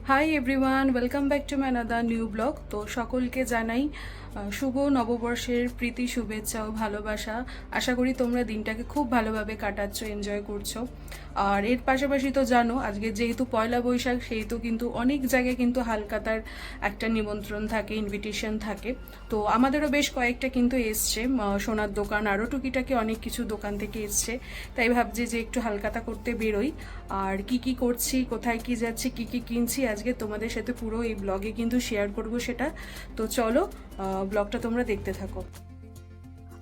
Hi everyone, welcome back to my another new blog. তো সকলকে জানাই শুভ নববর্ষের প্রীতি, শুভেচ্ছা ও ভালোবাসা। আশা করি তোমরা দিনটাকে খুব ভালোভাবে কাটাচ্ছ, এনজয় করছো। আর এর পাশাপাশি তো জানো আজকে যেহেতু পয়লা বৈশাখ, সেহেতু কিন্তু অনেক জায়গায় কিন্তু হালখাতার একটা নিমন্ত্রণ থাকে, ইনভিটেশন থাকে। তো আমাদেরও বেশ কয়েকটা কিন্তু এসছে, সোনার দোকান আরও টুকিটাকি অনেক কিছু দোকান থেকে এসছে। তাই ভাবছি যে একটু হালখাতা করতে বেরোই। আর কি কি করছি, কোথায় কি যাচ্ছি, কি কি কিনছি, আজকে তোমাদের সাথে পুরো এই ব্লগে কিন্তু শেয়ার করব সেটা। তো চলো ব্লগটা তোমরা দেখতে থাকো।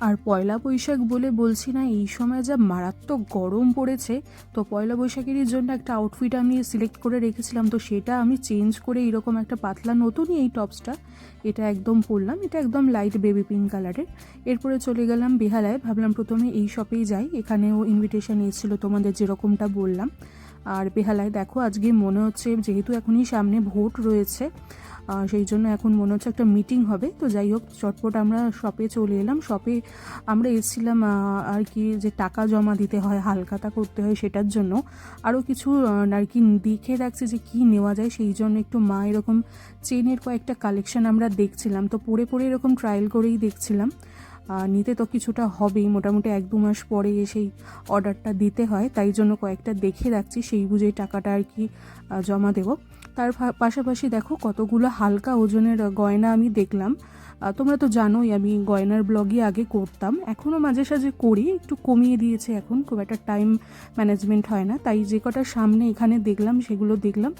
আর পয়লা বৈশাখ বলে বলছি না, এই সময় যা মারাত্মক গরম পড়েছে। তো পয়লা বৈশাখের জন্য একটা আউটফিট আমি সিলেক্ট করে রেখেছিলাম, তো সেটা আমি চেঞ্জ করে এরকম একটা পাতলা নতুনই এই টপসটা এটা একদম পরলাম। এটা একদম লাইট বেবি পিঙ্ক কালারের। এরপরে চলে গেলাম বেহালায়, ভাবলাম প্রথমে এই শপেই যাই, এখানেও ইনভিটেশন এসেছিলো তোমাদের যেরকমটা বললাম। আর বেহালায় দেখো আজকে মনে হচ্ছে যেহেতু এখনই সামনে ভোট রয়েছে, সেই জন্য এখন মনে হচ্ছে একটা মিটিং হবে। তো যাই হোক, চটপট আমরা শপে চলে এলাম। শপে আমরা এসেছিলাম আর কি যে টাকা জমা দিতে হয়, হালখাতা করতে হয়, সেটার জন্য আরও কিছু আর কি দেখে রাখছি যে কি নেওয়া যায়। সেই জন্য একটু মা এরকম চেনের কয়েকটা কালেকশন আমরা দেখছিলাম, তো পরে পরে এরকম ট্রায়াল করেই দেখছিলাম। নিতে তো কিছুটা হবেই, মোটামুটি 1-2 মাস পরে সেই অর্ডারটা দিতে হয়, তাই জন্য কয়েকটা দেখে রাখছি, সেই বুঝেই টাকাটা আর কি জমা দেব। তার পাশাপাশি দেখো কতগুলো হালকা ওজনের গয়না আমি দেখলাম। তোমরা তো জানোই আমি গয়নার ব্লগই আগে করতাম, এখনও মাঝে সাঝে করি, একটু কমিয়ে দিয়েছে এখন, খুব একটা টাইম ম্যানেজমেন্ট হয় না। তাই যে কটা সামনে এখানে দেখলাম সেগুলো দেখলাম।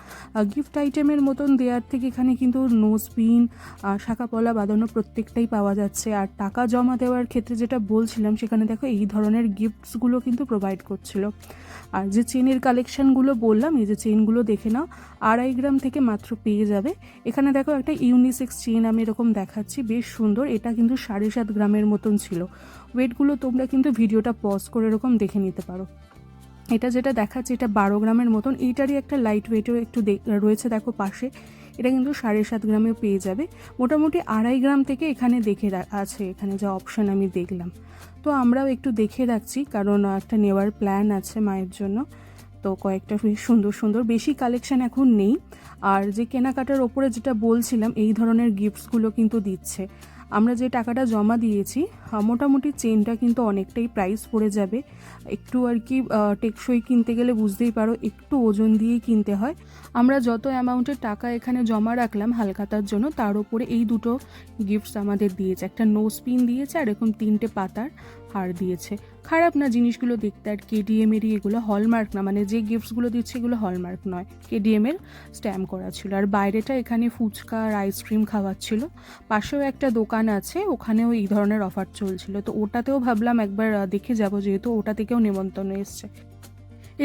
গিফট আইটেমের মতন দেওয়ার থেকে এখানে কিন্তু নোজ পিন, শাঁখাপলা বাঁধানো প্রত্যেকটাই পাওয়া যাচ্ছে। আর টাকা জমা দেওয়ার ক্ষেত্রে যেটা বলছিলাম, সেখানে দেখো এই ধরনের গিফটসগুলো কিন্তু প্রোভাইড করছিল। আর যে চেনের কালেকশানগুলো বললাম, এই যে চেনগুলো দেখে নাও, 2.5 গ্রাম থেকে মাত্র পেয়ে যাবে। এখানে দেখো একটা ইউনিসেক্স চেন আমি এরকম দেখাচ্ছি, বেশ সুন্দর। এটা কিন্তু 7.5 গ্রামের মতন ছিল। ওয়েটগুলো তোমরা কিন্তু ভিডিওটা পজ করে এরকম দেখে নিতে পারো। এটা যেটা দেখাচ্ছে এটা 12 গ্রামের মতন, এইটারই একটা লাইট ওয়েটও একটু রয়েছে দেখো পাশে। এটা কিন্তু 7.5 গ্রামেও পেয়ে যাবে। মোটামুটি 2.5 গ্রাম থেকে এখানে দেখে আছে, এখানে যা অপশান আমি দেখলাম। তো আমরাও একটু দেখে রাখছি, কারণ একটা নেওয়ার প্ল্যান আছে মায়ের জন্য। তো কয়েকটা বেশ সুন্দর সুন্দর, বেশি কালেকশান এখন নেই। আর যে কেনাকাটার ওপরে যেটা বলছিলাম, এই ধরনের গিফটসগুলো কিন্তু দিচ্ছে। আমরা যে টাকাটা জমা দিয়েছি, মোটামুটি চেনটা কিন্তু অনেকটাই প্রাইস পড়ে যাবে। একটু আর কি টেকসই কিনতে গেলে বুঝতেই পারো একটু ওজন দিয়েই কিনতে হয়। আমরা যত অ্যামাউন্টের টাকা এখানে জমা রাখলাম হালখাতার জন্য, তার উপরে এই দুটো গিফটস আমাদের দিয়েছে। একটা নোজ পিন দিয়েছে আর এরকম 3টে পাতার হার দিয়েছে। খারাপ না জিনিসগুলো দেখতে। আর কেডিএমেরই এগুলো, হলমার্ক না, মানে যে গিফটসগুলো দিচ্ছে এগুলো হলমার্ক নয়, কেডিএমের স্ট্যাম্প করা ছিল। আর বাইরেটা এখানে ফুচকা আর আইসক্রিম খাওয়াচ্ছিল। পাশেও একটা দোকান আছে, ওখানেও এই ধরনের অফার চলছিল। তো ওটাতেও ভাবলাম একবার দেখে যাব, যেহেতু ওটা থেকেও নেমন্তন্ন এসছে।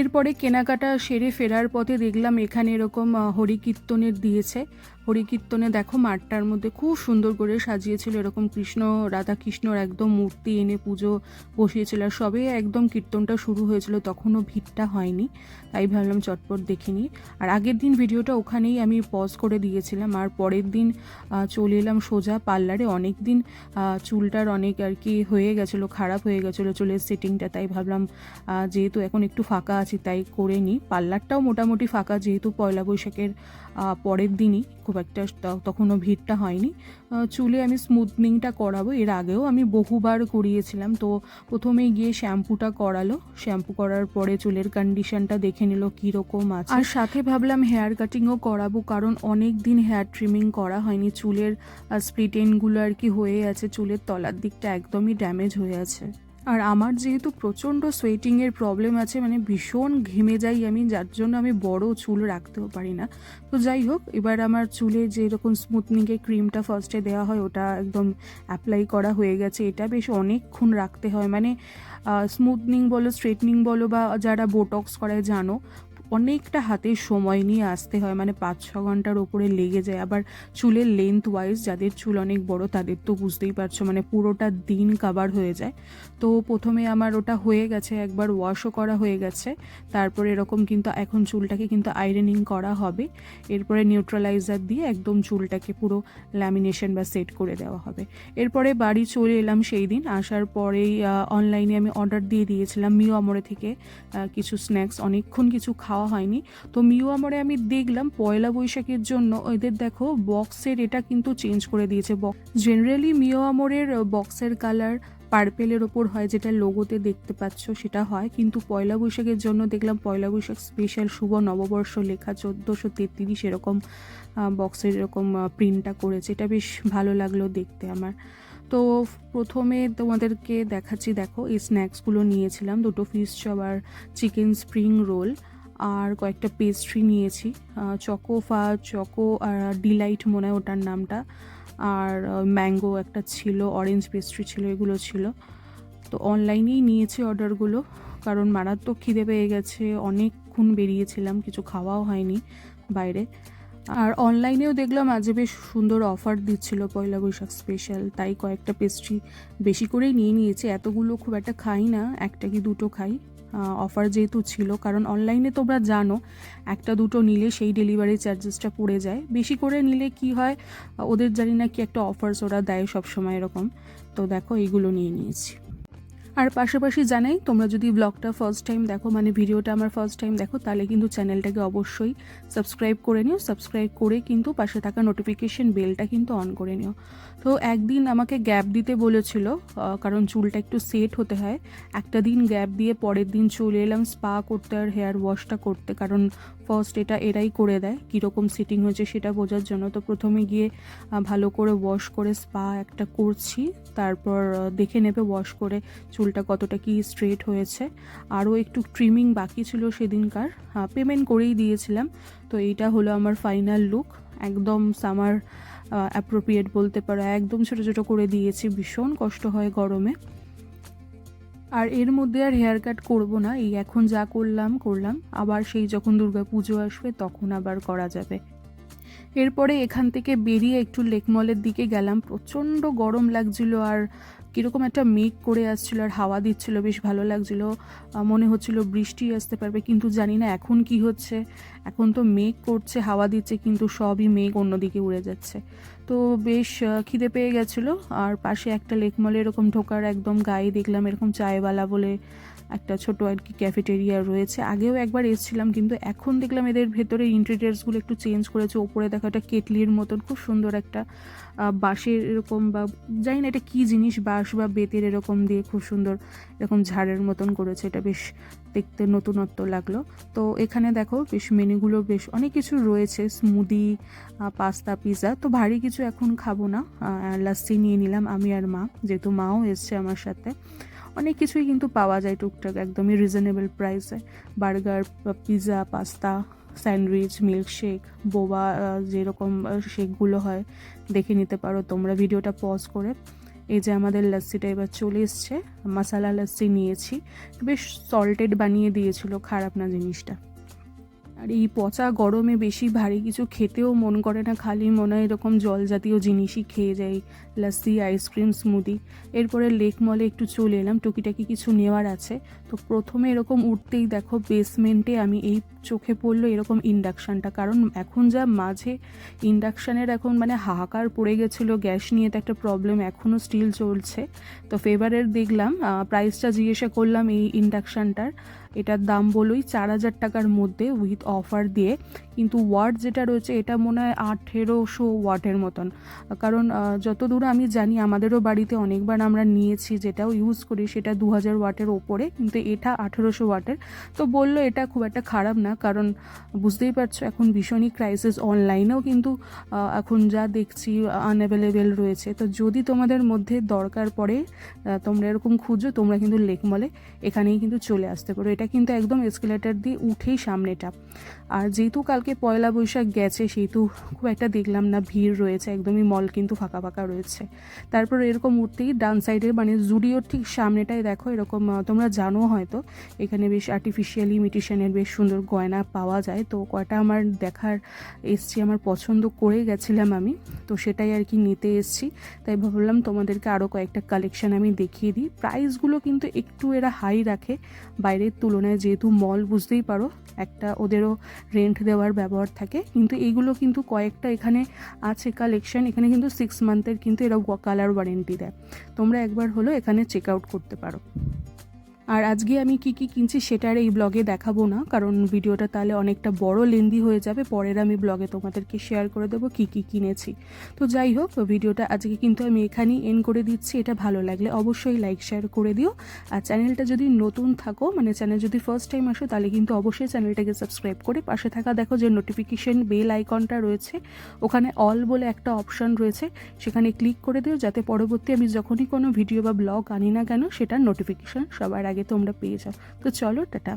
এরপরে কেনাকাটা সেরে ফেরার পথে দেখলাম এখানে এরকম হরিকীর্তনের দিয়েছে। হরিকীর্তনে দেখো মাঠটার মধ্যে খুব সুন্দর করে সাজিয়েছিল, এরকম কৃষ্ণ রাধা কৃষ্ণর একদম মূর্তি এনে পুজো বসিয়েছিল। আর সবে একদম কীর্তনটা শুরু হয়েছিল, তখনও ভিড়টা হয়নি, তাই ভাবলাম চটপট দেখে নিই। আর আগের দিন ভিডিওটা ওখানেই আমি পজ করে দিয়েছিলাম। আর পরের দিন চলে এলাম সোজা পার্লারে। অনেক দিন চুলটার অনেক আর কি হয়ে গেছিলো, খারাপ হয়ে গেছিলো চুলের সেটিংটা, তাই ভাবলাম যেহেতু এখন একটু ফাঁকা আছি তাই করে নিই। পার্লারটাও মোটামুটি ফাঁকা, যেহেতু পয়লা বৈশাখের পরের দিনই, খুব একটা তখনও ভিড়টা হয়নি। চুলে আমি স্মুথনিংটা করাবো, এর আগেও আমি বহুবার করিয়েছিলাম। তো প্রথমেই গিয়ে শ্যাম্পুটা করালো, শ্যাম্পু করার পরে চুলের কন্ডিশনটা দেখে নিল কীরকম আছে। আর সাথে ভাবলাম হেয়ার কাটিংও করাবো, কারণ অনেক দিন হেয়ার ট্রিমিং করা হয়নি। চুলের স্প্লিট এন্ডগুলো আর কি হয়ে আছে, চুলের তলার দিকটা একদমই ড্যামেজ হয়ে আছে। আর আমার যেহেতু প্রচণ্ড সোয়েটিংয়ের প্রবলেম আছে, মানে ভীষণ ঘেমে যাই আমি, যার জন্য আমি বড় চুল রাখতেও পারি না। তো যাই হোক, এবার আমার চুলে যেরকম স্মুথনিংয়ের ক্রিমটা ফার্স্টে দেওয়া হয় ওটা একদম অ্যাপ্লাই করা হয়ে গেছে। এটা বেশ অনেকক্ষণ রাখতে হয়, মানে স্মুথনিং বলো, স্ট্রেটনিং বলো, বা যারা বোটক্স করায় জানো, অনেকটা হাতে সময় নিয়ে আসতে হয়, মানে 5-6 ঘন্টার ওপরে লেগে যায়। আবার চুলের লেন্থ ওয়াইজ যাদের চুল অনেক বড় তাদের তো বুঝতেই পারছো, মানে পুরোটা দিন কাভার হয়ে যায়। তো প্রথমে আমার ওটা হয়ে গেছে, একবার ওয়াশও করা হয়ে গেছে। তারপরে এরকম কিন্তু এখন চুলটাকে কিন্তু আয়রনিং করা হবে। এরপরে নিউট্রালাইজার দিয়ে একদম চুলটাকে পুরো ল্যামিনেশন বা সেট করে দেওয়া হবে। এরপরে বাড়ি চলে এলাম সেই দিন। আসার পরেই অনলাইনে আমি অর্ডার দিয়ে দিয়েছিলাম মিও আমরে থেকে কিছু স্ন্যাক্স। অনেকক্ষণ কিছু খাওয়া খাওয়া হয়নি। তো মিও আমরে আমি দেখলাম পয়লা বৈশাখের জন্য এদের দেখো বক্সের এটা কিন্তু চেঞ্জ করে দিয়েছে। জেনারেলি মিও আমরের বক্সের কালার পার্পেলের ওপর হয়, যেটা লোগোতে দেখতে পাচ্ছ সেটা হয়, কিন্তু পয়লা বৈশাখের জন্য দেখলাম পয়লা বৈশাখ স্পেশাল শুভ নববর্ষ লেখা 1433 এরকম বক্সের এরকম প্রিন্টটা করেছে। এটা বেশ ভালো লাগলো দেখতে আমার। তো প্রথমে তোমাদেরকে দেখাচ্ছি, দেখো এই স্ন্যাক্সগুলো নিয়েছিলাম, দুটো ফিশ চপ আর চিকেন স্প্রিং রোল আর কয়েকটা পেস্ট্রি নিয়েছি, চকো আর ডিলাইট মনে হয় ওটার নামটা, আর ম্যাঙ্গো একটা ছিল, অরেঞ্জ পেস্ট্রি ছিল, এগুলো ছিল। তো অনলাইনেই নিয়েছি অর্ডারগুলো, কারণ মারাত্মক খিদে পেয়ে গেছে, অনেকক্ষণ বেরিয়েছিলাম, কিছু খাওয়াও হয়নি বাইরে। আর অনলাইনেও দেখলাম আজ বেশ সুন্দর অফার দিচ্ছিল পয়লা বৈশাখ স্পেশাল, তাই কয়েকটা পেস্ট্রি বেশি করেই নিয়ে নিয়েছি। এতগুলো খুব একটা খাই না, একটা কি দুটো খাই, অফার যেহেতু ছিল। কারণ অনলাইনে তোমরা জানো একটা দুটো নিলে সেই ডেলিভারি চার্জেসটা পড়ে যায়, বেশি করে নিলে কি হয় ওদের জানি না কি একটা অফার্স ওরা দেয় সবসময় এরকম। তো দেখো এইগুলো নিয়ে নিয়েছি। আর পাশাপাশি জানাই, তোমরা যদি ব্লগটা ফার্স্ট টাইম দেখো, মানে ভিডিওটা আমার ফার্স্ট টাইম দেখো, তাহলে কিন্তু চ্যানেলটাকে অবশ্যই সাবস্ক্রাইব করে নিও। সাবস্ক্রাইব করে কিন্তু পাশে থাকা নোটিফিকেশন বেলটা কিন্তু অন করে নিও। তো একদিন আমাকে গ্যাপ দিতে বলেছিল, কারণ চুলটা একটু সেট হতে হয়। একটা দিন গ্যাপ দিয়ে পরের দিন চলে এলাম স্পা করতে আর হেয়ার ওয়াশটা করতে, কারণ ফার্স্ট এটা এরাই করে দেয় কীরকম সিটিং হয়েছে সেটা বোঝার জন্য। তো প্রথমে গিয়ে ভালো করে ওয়াশ করে স্পা একটা করছি, তারপর দেখে নেবে ওয়াশ করে চুলটা কতটা কি স্ট্রেট হয়েছে। আরও একটু ট্রিমিং বাকি ছিল সেদিনকার, পেমেন্ট করেই দিয়েছিলাম। তো এইটা হলো আমার ফাইনাল লুক, একদম সামার অ্যাপ্রোপ্রিয়েট বলতে পারো, একদম ছোটো ছোটো করে দিয়েছি, ভীষণ কষ্ট হয় গরমে। আর এর মধ্যে আর হেয়ার কাট করবো না, এই এখন যা করলাম, আবার সেই যখন দুর্গা পুজো আসবে তখন আবার করা যাবে। এরপরে এখান থেকে বেরিয়ে একটু লেক মলের দিকে গেলাম, প্রচণ্ড গরম লাগছিল আর কীরকম একটা মেঘ করে আসছিল আর হাওয়া দিচ্ছিল, বেশ ভালো লাগছিল, মনে হচ্ছিল বৃষ্টি আসতে পারবে, কিন্তু জানি না এখন কি হচ্ছে। এখন তো মেঘ করছে, হাওয়া দিচ্ছে, কিন্তু সবই মেঘ অন্যদিকে উড়ে যাচ্ছে। তো বেশ খিদে পেয়ে গেছিলো। আর পাশে একটা লেক মলে এরকম ঢোকার একদম গায়ে দেখলাম এরকম চায়ওয়ালা বলে একটা ছোটো আর কি ক্যাফেটেরিয়া রয়েছে। আগেও একবার এসেছিলাম, কিন্তু এখন দেখলাম এদের ভেতরে ইন্টেরিয়ার্সগুলো একটু চেঞ্জ করেছে। ওপরে দেখা একটা কেটলির মতন খুব সুন্দর একটা বাঁশের এরকম, বা জানি না এটা কী জিনিস, বাঁশ বা বেতের এরকম দিয়ে খুব সুন্দর এরকম ঝাড়ের মতন করেছে, এটা বেশ দেখতে নতুনত্ব লাগলো। তো এখানে দেখো বেশ মেনুগুলো বেশ অনেক কিছু রয়েছে, স্মুদি, পাস্তা, পিৎজা। তো ভারী কিছু এখন খাবো না, লাস্সি নিয়ে নিলাম আমি আর মা, যেহেতু মাও এসছে আমার সাথে। অনেক কিছুই কিন্তু পাওয়া যায় টুকটাক একদমই রিজনেবল প্রাইসে, burger, pizza, pasta, sandwich, milkshake, বোবা যেরকম শেকগুলো হয় দেখে নিতে পারো তোমরা ভিডিওটা পজ করে। এই যে আমাদের লাস্সিটা এবার চলে এসছে, মশালা লাস্সি নিয়েছি, বেশ সল্টেড বানিয়ে দিয়েছিল, খারাপ না জিনিসটা। আর এই পচা গরমে বেশি ভারী কিছু খেতেও মন করে না, খালি মনে হয় এরকম জল জাতীয় জিনিসই খেয়ে যাই, লাস্সি, আইসক্রিম, স্মুদি। এরপরে লেক মলে একটু চলে এলাম, টুকিটাকি কিছু নেওয়ার আছে। তো প্রথমে এরকম উঠতেই দেখো বেসমেন্টে আমি এই চোখে পড়লো এরকম ইন্ডাকশানটা, কারণ এখন যা মাঝে ইন্ডাকশানের এখন মানে হাহাকার পড়ে গেছিলো, গ্যাস নিয়ে তো একটা প্রবলেম এখনও স্টিল চলছে। তো ফেভারের দেখলাম, প্রাইসটা জিজ্ঞাসা করলাম এই ইন্ডাকশানটার, এটার দাম বলোই 4,000 টাকার মধ্যে উইথ অফার দিয়ে, কিন্তু ওয়াট যেটা রয়েছে এটা মনে হয় 1800 ওয়াটের মতন। কারণ যতদূর আমি জানি আমাদেরও বাড়িতে অনেকবার আমরা নিয়েছি, যেটাও ইউজ করি সেটা 2000 ওয়াটের ওপরে, কিন্তু এটা 1800 ওয়াটের। তো বললো এটা খুব একটা খারাপ না, কারণ বুঝতেই পারছো এখন ভীষণই ক্রাইসিস, অনলাইনেও কিন্তু এখন যা দেখছি আনঅ্যাভেলেবেল রয়েছে। তো যদি তোমাদের মধ্যে দরকার পড়ে, তোমরা এরকম খুঁজো, তোমরা কিন্তু লেক মলে এখানেই কিন্তু চলে আসতে পারো। এটা কিন্তু একদম এসকেলেটার দিয়ে উঠেই সামনেটা। আর যেহেতু কালকে পয়লা বৈশাখ গেছে, সেহেতু খুব একটা দেখলাম না ভিড় রয়েছে, একদমই মল কিন্তু ফাঁকা ফাঁকা রয়েছে। তারপর এরকম উঠতেই ডান সাইডে মানে জুডিওর ঠিক সামনেটাই দেখো এরকম, তোমরা জানো হয়তো এখানে বেশ আর্টিফিশিয়াল ইমিটেশনের বেশ সুন্দর গয়না পাওয়া যায়। তো কয়টা আমার দেখার এসছি, আমার পছন্দ করে গেছিলাম আমি, তো সেটাই আর কি নিতে এসছি। তাই ভাবলাম তোমাদেরকে আরও কয়েকটা কালেকশান আমি দেখিয়ে দিই। প্রাইসগুলো কিন্তু একটু এরা হাই রাখে বাইরের তুলনায়, যেহেতু মল বুঝতেই পারো একটা ওদেরও রেন্ট দেওয়ার ব্যবহার থাকে। কিন্তু এইগুলো কিন্তু কয়েকটা এখানে আছে কালেকশন, এখানে কিন্তু 6 মান্থের কিন্তু এরা কালার ওয়ারেন্টি দেয়, তোমরা একবার হলো এখানে চেক আউট করতে পারো। আর আজকে আমি কি কি কিনছি সেটা আর এই ব্লগে দেখাবো না, কারণ ভিডিওটা তাহলে অনেকটা বড় লেন্দি হয়ে যাবে। পরের আমি ব্লগে তোমাদেরকে শেয়ার করে দেবো কি কি কিনেছি। তো যাই হোক, ভিডিওটা আজকে কিন্তু আমি এখানেই এন্ড করে দিচ্ছি। এটা ভালো লাগলে অবশ্যই লাইক শেয়ার করে দিও। আর চ্যানেলটা যদি নতুন থাকো, মানে চ্যানেল যদি ফার্স্ট টাইম আসো, তাহলে কিন্তু অবশ্যই চ্যানেলটাকে সাবস্ক্রাইব করে পাশে থাকা দেখো যে নোটিফিকেশন বেল আইকনটা রয়েছে, ওখানে অল বলে একটা অপশন রয়েছে, সেখানে ক্লিক করে দিও, যাতে পরবর্তী আমি যখনই কোনো ভিডিও বা ব্লগ আনি না কেন সেটার নোটিফিকেশন সবার আগে তোমরা পেয়ে যাও। তো চলো, টাটা।